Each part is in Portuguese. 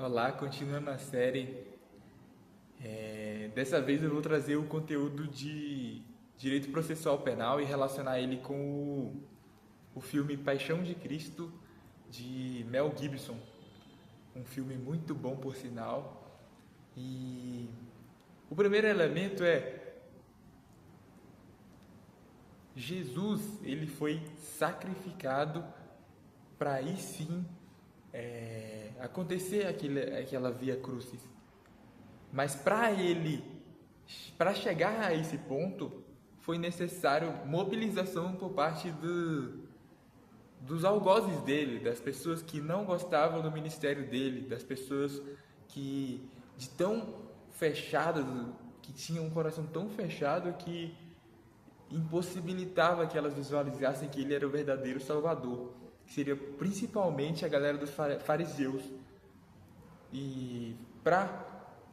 Olá, continuando a série. Dessa vez eu vou trazer o conteúdo de direito processual penal e relacionar ele com o filme Paixão de Cristo, de Mel Gibson. Um filme muito bom, por sinal. E o primeiro elemento é: Jesus, ele foi sacrificado para aí sim acontecer aquela via crucis. Mas para chegar a esse ponto, foi necessário mobilização por parte dos algozes dele, das pessoas que não gostavam do ministério dele, das pessoas que de tão fechadas, que tinham um coração tão fechado que impossibilitava que elas visualizassem que ele era o verdadeiro Salvador, que seria principalmente a galera dos fariseus. E para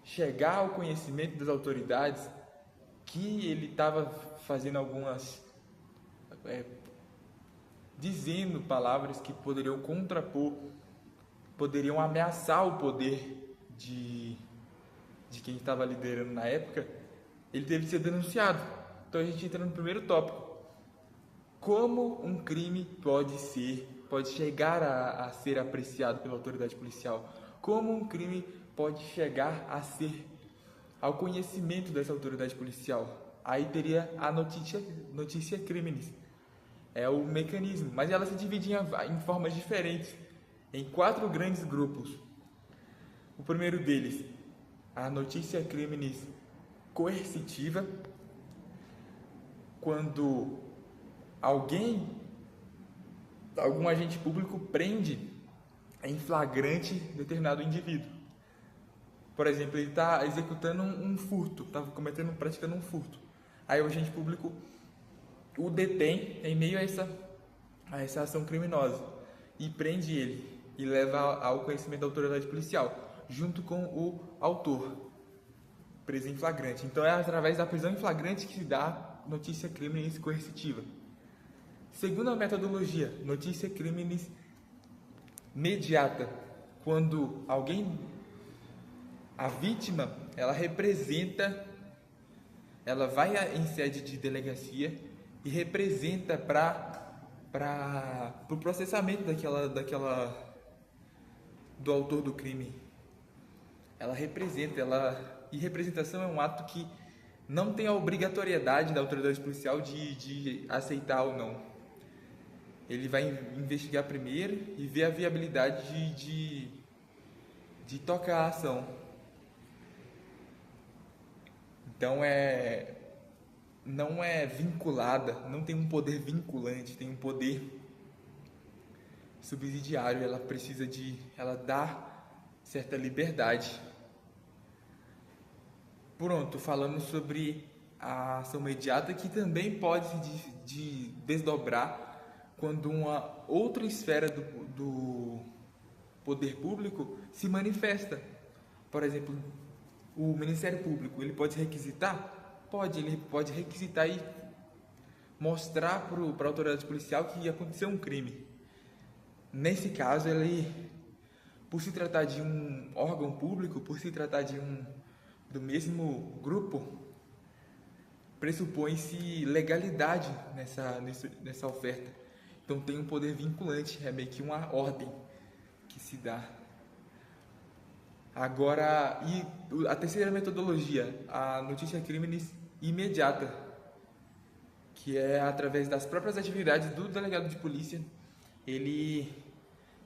chegar ao conhecimento das autoridades que ele estava fazendo algumas dizendo palavras que poderiam contrapor, poderiam ameaçar o poder de quem estava liderando na época, ele teve que ser denunciado. Então a gente entra no primeiro tópico: como um crime pode chegar a ser apreciado pela autoridade policial? Como um crime pode chegar a ser ao conhecimento dessa autoridade policial? Aí teria a notícia crimes. É o mecanismo, mas ela se divide em formas diferentes, em 4 grandes grupos. O primeiro deles, a notícia crimes coercitiva, quando algum agente público prende em flagrante determinado indivíduo. Por exemplo, ele está executando um furto, está praticando um furto. Aí o agente público o detém em meio a essa ação criminosa e prende ele e leva ao conhecimento da autoridade policial, junto com o autor, preso em flagrante. Então é através da prisão em flagrante que se dá notícia crimes coercitiva. Segunda metodologia, notícia crimes mediata, quando a vítima, ela vai em sede de delegacia e representa para o processamento do autor do crime. E representação é um ato que não tem a obrigatoriedade da autoridade policial de aceitar ou não. Ele vai investigar primeiro e ver a viabilidade de tocar a ação. Então não é vinculada, não tem um poder vinculante, tem um poder subsidiário. Ela dá certa liberdade. Pronto, falando sobre a ação imediata, que também pode se desdobrar quando uma outra esfera do poder público se manifesta. Por exemplo, o Ministério Público, ele pode requisitar? Ele pode requisitar e mostrar para a autoridade policial que aconteceu um crime. Nesse caso, por se tratar de um órgão público, por se tratar do mesmo grupo, pressupõe-se legalidade nessa oferta. Então tem um poder vinculante, é meio que uma ordem que se dá. Agora, e a terceira metodologia, a notícia crimes imediata, que é através das próprias atividades do delegado de polícia, ele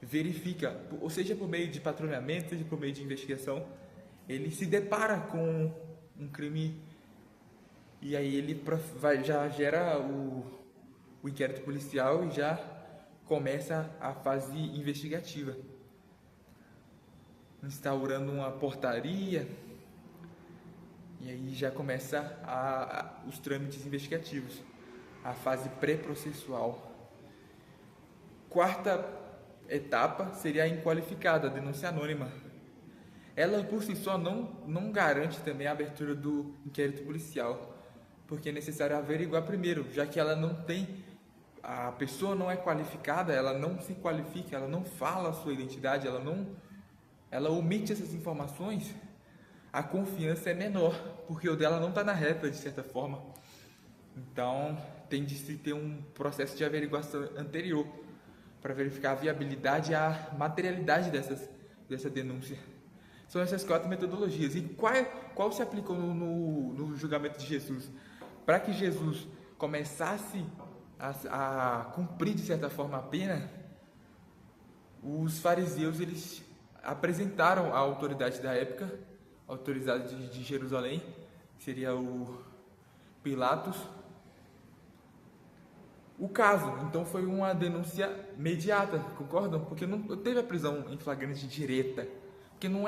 verifica, ou seja por meio de patrulhamento, seja por meio de investigação, ele se depara com um crime e aí ele já gera o inquérito policial e já começa a fase investigativa, instaurando uma portaria, e aí já começa os trâmites investigativos, a fase pré-processual. Quarta etapa seria a inqualificada, a denúncia anônima. Ela por si só não garante também a abertura do inquérito policial, porque é necessário averiguar primeiro, já que a pessoa não é qualificada, ela não se qualifica, ela não fala a sua identidade, ela ela omite essas informações, a confiança é menor, porque o dela não está na reta, de certa forma. Então, tem de se ter um processo de averiguação anterior para verificar a viabilidade e a materialidade dessa denúncia. São essas 4 metodologias. E qual se aplicou no julgamento de Jesus? Para que Jesus começasse a cumprir, de certa forma, a pena, os fariseus eles apresentaram a autoridade da época, a autoridade de Jerusalém, que seria o Pilatos, o caso. Então foi uma denúncia imediata, concordam? Porque não teve a prisão em flagrante direta, porque não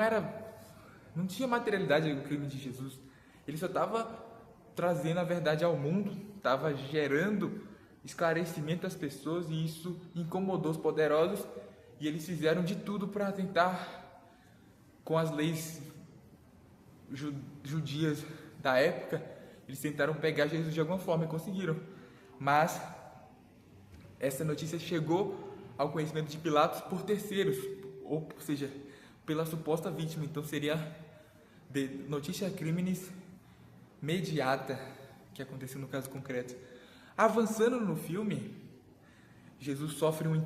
tinha materialidade do crime de Jesus. Ele só estava trazendo a verdade ao mundo, estava gerando esclarecimento às pessoas, e isso incomodou os poderosos, e eles fizeram de tudo para tentar, com as leis judias da época, eles tentaram pegar Jesus de alguma forma e conseguiram. Mas essa notícia chegou ao conhecimento de Pilatos por terceiros, ou seja, pela suposta vítima. Então seria de notícia criminis mediata que aconteceu no caso concreto. Avançando no filme, Jesus sofre uma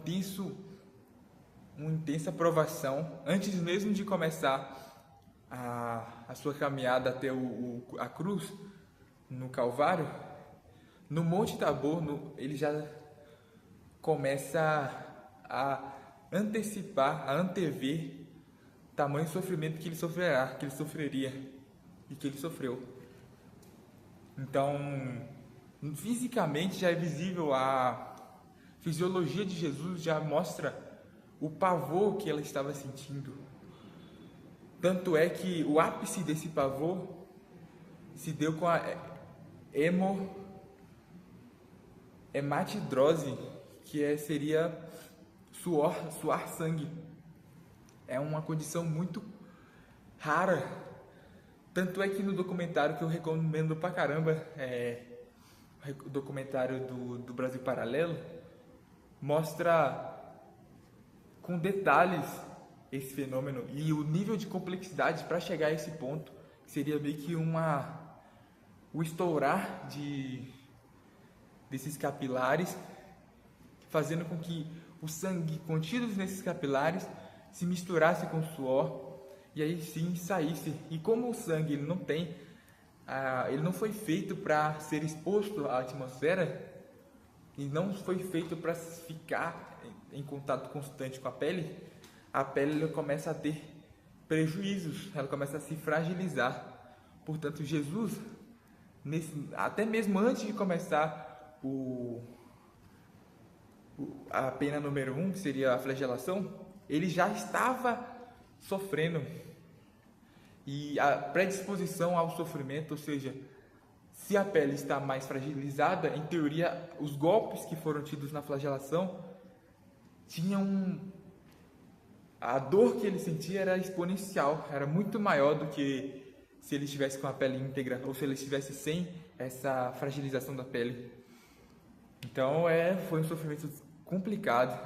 intensa provação antes mesmo de começar a sua caminhada até a cruz no Calvário. No Monte Tabor, ele já começa a antecipar, a antever tamanho sofrimento que ele sofreria e que ele sofreu. Então, fisicamente já é visível, a fisiologia de Jesus já mostra o pavor que ela estava sentindo. Tanto é que o ápice desse pavor se deu com a hematidrose, que seria suar sangue. É uma condição muito rara. Tanto é que no documentário que eu recomendo pra caramba, o documentário do Brasil Paralelo, mostra com detalhes esse fenômeno e o nível de complexidade para chegar a esse ponto, que seria meio que o estourar desses capilares, fazendo com que o sangue contido nesses capilares se misturasse com o suor e aí sim saísse. E como o sangue ele não foi feito para ser exposto à atmosfera e não foi feito para ficar em contato constante com a pele ela começa a ter prejuízos, ela começa a se fragilizar. Portanto, Jesus, até mesmo antes de começar a pena número 1, que seria a flagelação, ele já estava sofrendo. E a predisposição ao sofrimento, ou seja, se a pele está mais fragilizada, em teoria, os golpes que foram tidos na flagelação a dor que ele sentia era exponencial, era muito maior do que se ele estivesse com a pele íntegra ou se ele estivesse sem essa fragilização da pele. Então foi um sofrimento complicado.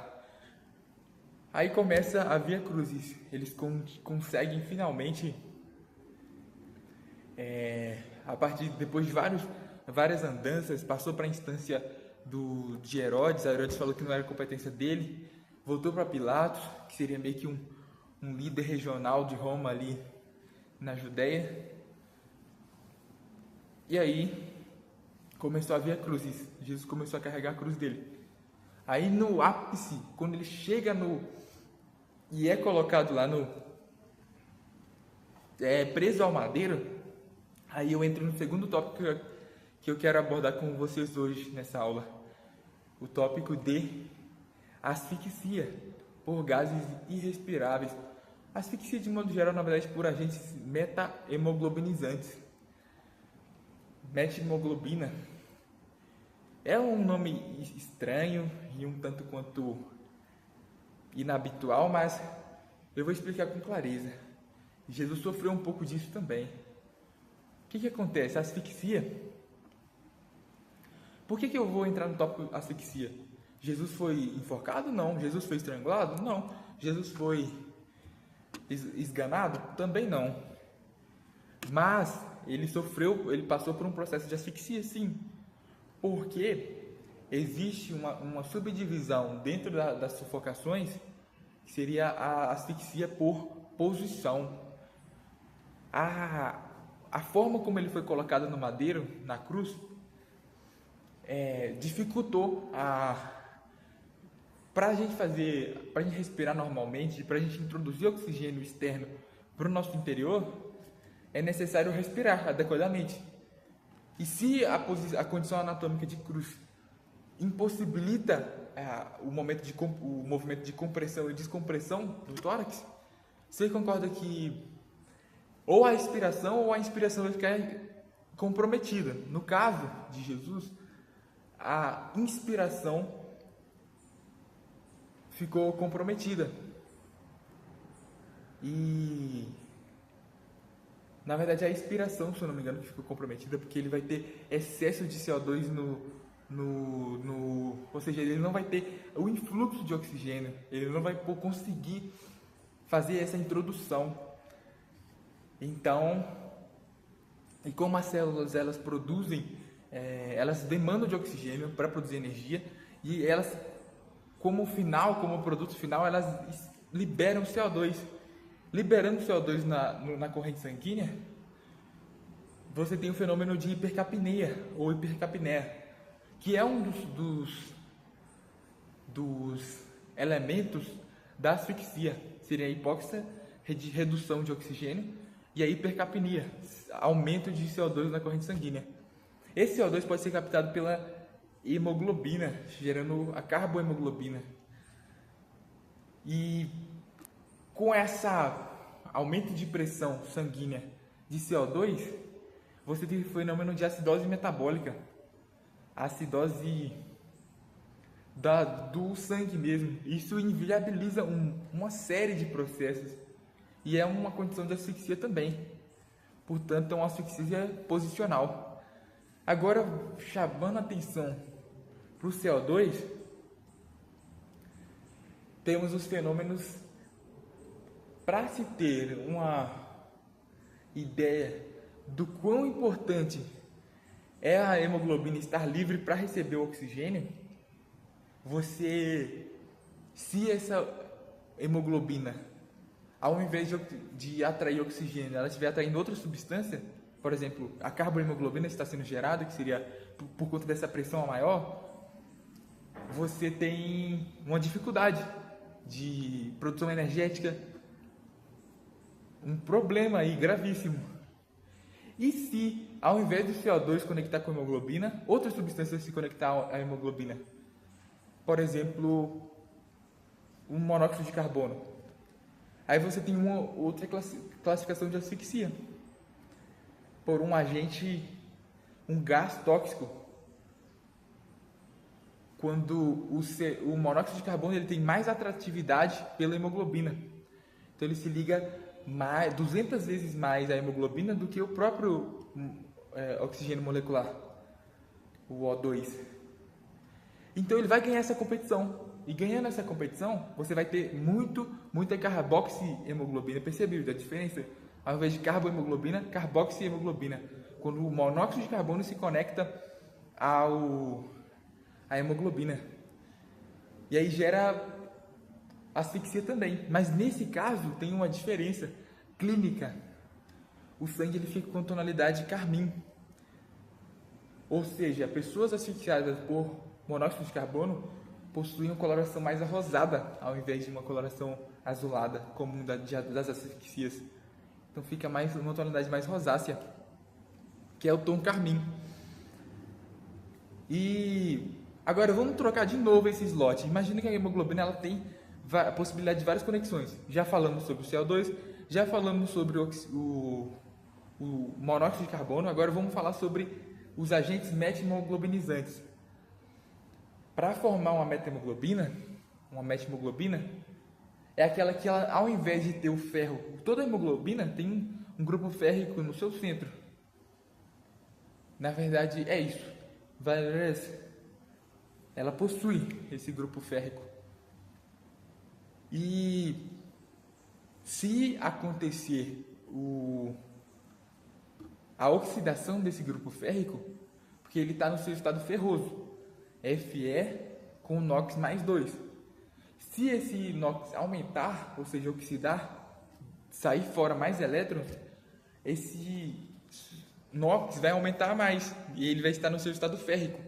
Aí começa a Via Crucis. Eles conseguem finalmente, depois de várias andanças, passou para a instância de Herodes. A Herodes falou que não era competência dele, voltou para Pilatos, que seria meio que um líder regional de Roma ali na Judéia. E aí começou a Via Crucis. Jesus começou a carregar a cruz dele. Aí no ápice, quando ele chega e é colocado lá preso ao madeiro, aí eu entro no segundo tópico que eu quero abordar com vocês hoje nessa aula. O tópico de asfixia por gases irrespiráveis. Asfixia, de modo geral, na verdade, por agentes meta-hemoglobinizantes. Methemoglobina é um nome estranho e um tanto quanto inabitual, mas eu vou explicar com clareza. Jesus sofreu um pouco disso também. O que acontece? A asfixia. Por que eu vou entrar no tópico asfixia? Jesus foi enforcado? Não. Jesus foi estrangulado? Não. Jesus foi esganado? Também não. Mas ele passou por um processo de asfixia, sim. Porque existe uma subdivisão dentro das sufocações, que seria a asfixia por posição. A forma como ele foi colocado no madeiro, na cruz, dificultou para a gente respirar normalmente, para a gente introduzir oxigênio externo para o nosso interior, é necessário respirar adequadamente. E se a condição anatômica de cruz impossibilita o movimento de compressão e descompressão do tórax, você concorda que ou a inspiração vai ficar comprometida. No caso de Jesus, a inspiração ficou comprometida. E na verdade é a expiração, se eu não me engano, que ficou comprometida, porque ele vai ter excesso de CO2 ou seja, ele não vai ter o influxo de oxigênio, ele não vai conseguir fazer essa introdução. Então, e como as células elas produzem, elas demandam de oxigênio para produzir energia, e elas, como produto final, elas liberam CO2. Liberando CO2 na corrente sanguínea, você tem o fenômeno de hipercapnia ou hipercapneia, que é um dos elementos da asfixia. Seria a hipóxia, redução de oxigênio, e a hipercapnia, aumento de CO2 na corrente sanguínea. Esse CO2 pode ser captado pela hemoglobina, gerando a carbohemoglobina. E com essa aumento de pressão sanguínea de CO2, você tem o fenômeno de acidose metabólica, a acidose do sangue mesmo. Isso inviabiliza uma série de processos e é uma condição de asfixia também. Portanto, é uma asfixia posicional. Agora, chamando a atenção para o CO2, temos os fenômenos. Para se ter uma ideia do quão importante é a hemoglobina estar livre para receber o oxigênio, se essa hemoglobina, ao invés de atrair oxigênio, ela estiver atraindo outra substância, por exemplo, a carbohemoglobina está sendo gerada, que seria por conta dessa pressão maior, você tem uma dificuldade de produção energética, um problema aí gravíssimo. E se, ao invés do CO2 conectar com a hemoglobina, outras substâncias se conectar à hemoglobina? Por exemplo, um monóxido de carbono. Aí você tem uma outra classificação de asfixia por um agente, um gás tóxico. Quando o monóxido de carbono ele tem mais atratividade pela hemoglobina. Então ele se liga 200 vezes mais a hemoglobina do que o próprio oxigênio molecular, o O2. Então ele vai ganhar essa competição. E ganhando essa competição, você vai ter muita carboxihemoglobina. Percebeu a diferença? Ao invés de carbohemoglobina, carboxihemoglobina. Quando o monóxido de carbono se conecta à hemoglobina. E aí gera asfixia também, mas nesse caso tem uma diferença clínica. O sangue ele fica com tonalidade carmim, ou seja, pessoas asfixiadas por monóxido de carbono possuem uma coloração mais arrosada, ao invés de uma coloração azulada, comum das asfixias. Então fica uma tonalidade mais rosácea, que é o tom carmim. E agora vamos trocar de novo esse slot. Imagina que a hemoglobina ela tem a possibilidade de várias conexões. Já falamos sobre o CO2, já falamos sobre o monóxido de carbono, agora vamos falar sobre os agentes meta-hemoglobinizantes. Para formar uma meta-hemoglobina, é aquela que ela, ao invés de ter o ferro, toda hemoglobina tem um grupo férrico no seu centro. Na verdade é isso. Ela possui esse grupo férrico. E Se acontecer a oxidação desse grupo férrico, porque ele está no seu estado ferroso, Fe com NOx mais 2. Se esse NOx aumentar, ou seja, oxidar, sair fora mais elétrons, esse NOx vai aumentar mais e ele vai estar no seu estado férrico,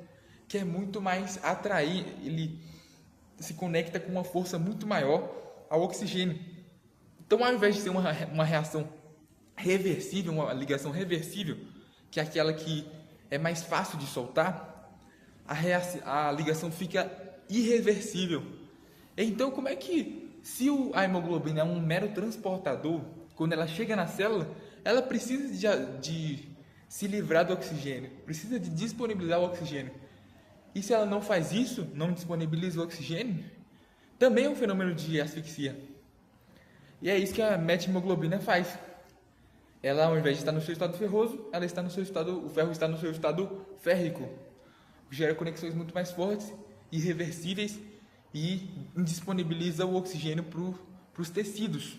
que é muito mais atrair, ele se conecta com uma força muito maior ao oxigênio. Então, ao invés de ser uma reação reversível, uma ligação reversível, que é aquela que é mais fácil de soltar, a ligação fica irreversível. Então, como é que, se a hemoglobina é um mero transportador, quando ela chega na célula, ela precisa de se livrar do oxigênio, precisa de disponibilizar o oxigênio. E se ela não faz isso, não disponibiliza o oxigênio, também é um fenômeno de asfixia. E é isso que a methemoglobina faz. Ela, ao invés de estar no seu estado ferroso, ela está no seu estado, o ferro está no seu estado férrico. Gera conexões muito mais fortes, irreversíveis e indisponibiliza o oxigênio para os tecidos.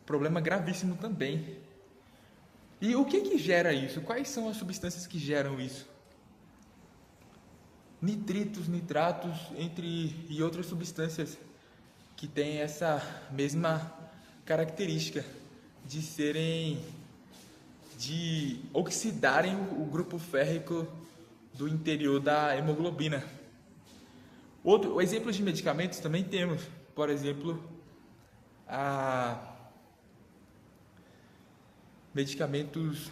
Problema gravíssimo também. E o que gera isso? Quais são as substâncias que geram isso? Nitritos, nitratos, e outras substâncias que têm essa mesma característica de oxidarem o grupo férrico do interior da hemoglobina. Outro exemplo de medicamentos também temos, por exemplo, medicamentos,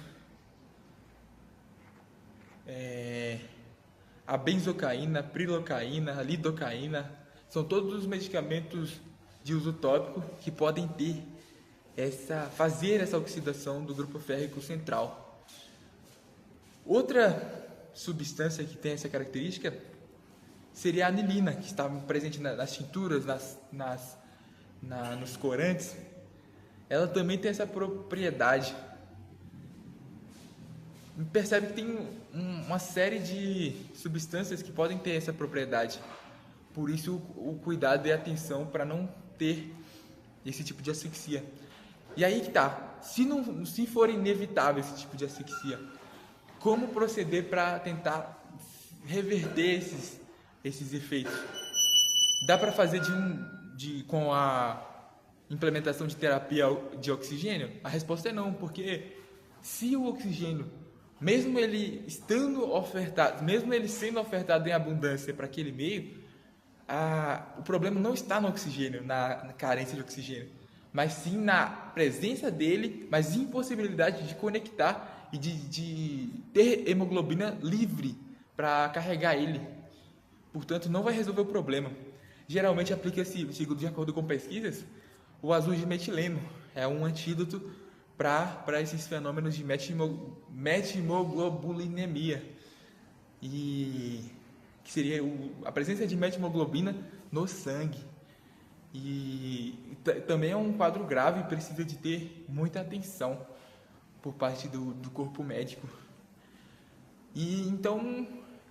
a benzocaína, prilocaína, a lidocaína, são todos os medicamentos de uso tópico que podem fazer essa oxidação do grupo férrico central. Outra substância que tem essa característica seria a anilina, que está presente nas tinturas, nos corantes. Ela também tem essa propriedade. Percebe que tem uma série de substâncias que podem ter essa propriedade. Por isso o cuidado e a atenção para não ter esse tipo de asfixia. E aí que tá, se for inevitável esse tipo de asfixia, como proceder para tentar reverter esses efeitos? Dá para fazer com a implementação de terapia de oxigênio? A resposta é não, porque se o oxigênio, mesmo ele sendo ofertado em abundância para aquele meio, o problema não está no oxigênio, na carência de oxigênio, mas sim na presença dele, mas impossibilidade de conectar e de ter hemoglobina livre para carregar ele. Portanto, não vai resolver o problema. Geralmente aplica-se, de acordo com pesquisas, o azul de metileno. É um antídoto para esses fenômenos de methemoglobinemia, e que seria a presença de methemoglobina no sangue. E também é um quadro grave e precisa de ter muita atenção por parte do corpo médico. E então,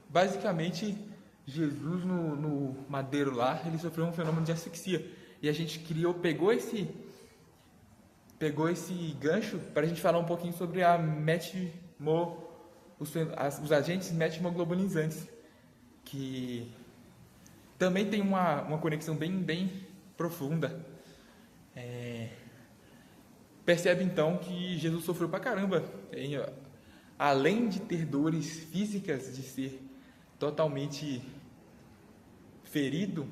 basicamente, Jesus no madeiro lá, ele sofreu um fenômeno de asfixia. E a gente pegou esse gancho para a gente falar um pouquinho sobre os agentes methemoglobinizantes, que também tem uma conexão bem profunda. Percebe então que Jesus sofreu pra caramba, além de ter dores físicas, de ser totalmente ferido,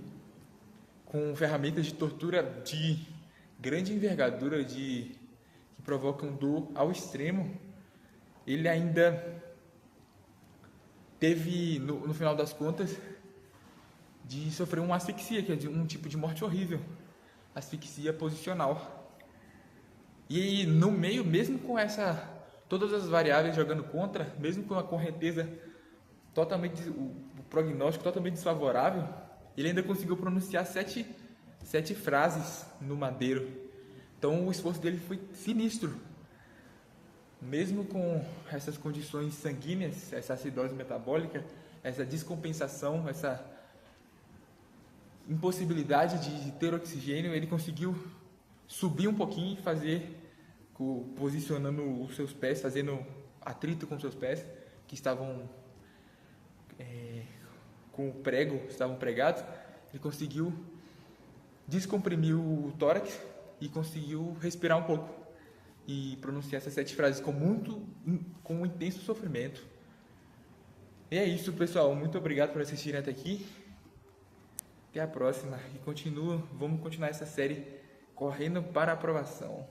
com ferramentas de tortura de grande envergadura, que provocam dor ao extremo. Ele ainda teve, no final das contas, de sofrer uma asfixia, que é um tipo de morte horrível, asfixia posicional. E no meio, mesmo com todas as variáveis jogando contra, mesmo com a correnteza o prognóstico totalmente desfavorável, ele ainda conseguiu pronunciar sete frases no madeiro. Então o esforço dele foi sinistro. Mesmo com essas condições sanguíneas, essa acidose metabólica, essa descompensação, essa impossibilidade de ter oxigênio, ele conseguiu subir um pouquinho e fazer, posicionando os seus pés, fazendo atrito com os seus pés, que estavam com o prego, estavam pregados. Ele conseguiu descomprimir o tórax e conseguiu respirar um pouco e pronunciar essas 7 frases com um intenso sofrimento. E é isso, pessoal. Muito obrigado por assistirem até aqui. Até a próxima. E vamos continuar essa série correndo para a aprovação.